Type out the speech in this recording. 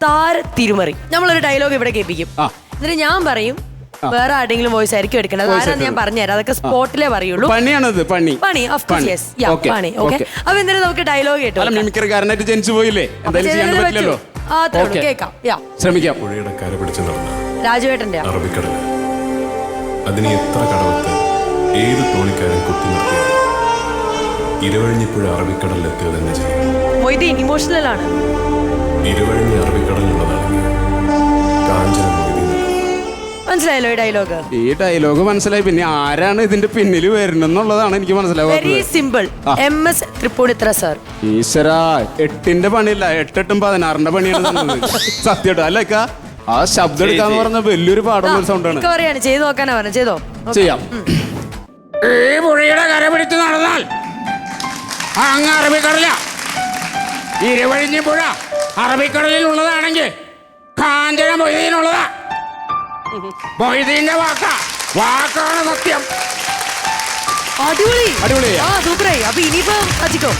താര തിരുമറി. നമ്മളൊരു ഡയലോഗ് ഇവിടെ കേൾപ്പിക്കും, എന്നിട്ട് ഞാൻ പറയും, വേറെ ആരുടെങ്കിലും വോയിസ് ആയിരിക്കും എടുക്കേണ്ടത്. ആരാന്ന് ഞാൻ പറഞ്ഞുതരാം, അതൊക്കെ സ്പോട്ടിലേ പറയുള്ളൂ. പണിയാണത്, പണി. അപ്പൊ എന്തായാലും നമുക്ക് ഡയലോഗ് കേട്ടോ. മിമിക്രിക്കാരനായിട്ട് ജനിച്ചു പോയില്ലേ, കേൾക്കാം. ശ്രമിക്കാം. പുഴയുടെ കര പിടിച്ച് നടന്ന രാജുവേട്ടന്റെ അറബിക്കടൽ, അതിനെ എത്ര കടവത്ത് ഏത് തോണിക്കാരൻ കുത്തി നിർത്തിയാൽ ഇരുവഴിഞ്ഞിപ്പുഴ അറബിക്കടലിലെത്തുക തന്നെ ചെയ്യും. മൊയ്തീൻ ഇമോഷണൽ ആണ്. ഇരുവഴിഞ്ഞി അറബിക്കടലിനുള്ളതാണെങ്കിൽ കാഞ്ചന മൊയ്തീൻ. മനസ്സിലായല്ലോ ഈ ഡയലോഗ്? ഈ ഡയലോഗ് മനസ്സിലായി. പിന്നെ ആരാണ് ഇതിന്റെ പിന്നിൽ വരുന്നെന്നുള്ളതാണ് എനിക്ക് മനസ്സിലാവുന്നത്. Very simple. MS Tripunithura sir. ഈശ്വരാ, 8ന്റെ പണിയില്ല, 8 16ന്റെ പണിയാണ്. സത്യം അല്ലേക്ക, ആ ശബ്ദം എടുക്കാന്ന് പറഞ്ഞ വലിയൊരു പാടുള്ള ഒരു സൗണ്ടാണ്. പറയാണ്, ചെയ്ത് നോക്കാനാ പറഞ്ഞ. ചെയ്തോ? ചെയ്യാം. ഈ പുഴയുടെ കര പിടിച്ച് നടന്നാൽ അങ്ങ് അറബിക്കടല, ഇരുവഴിഞ്ഞി പുഴ അറബിക്കടലിൽ ഉള്ളതാണെങ്കിൽ കാഞ്ചന മൊയ്തീനുള്ളതാ. മൊയ്തീന്റെ വാക്കാണ് സത്യം. അടിപൊളി. അടിപൊളിയാ. സൂപ്പറായി. അപ്പൊ ഇനിയിപ്പോ അജിക്കോ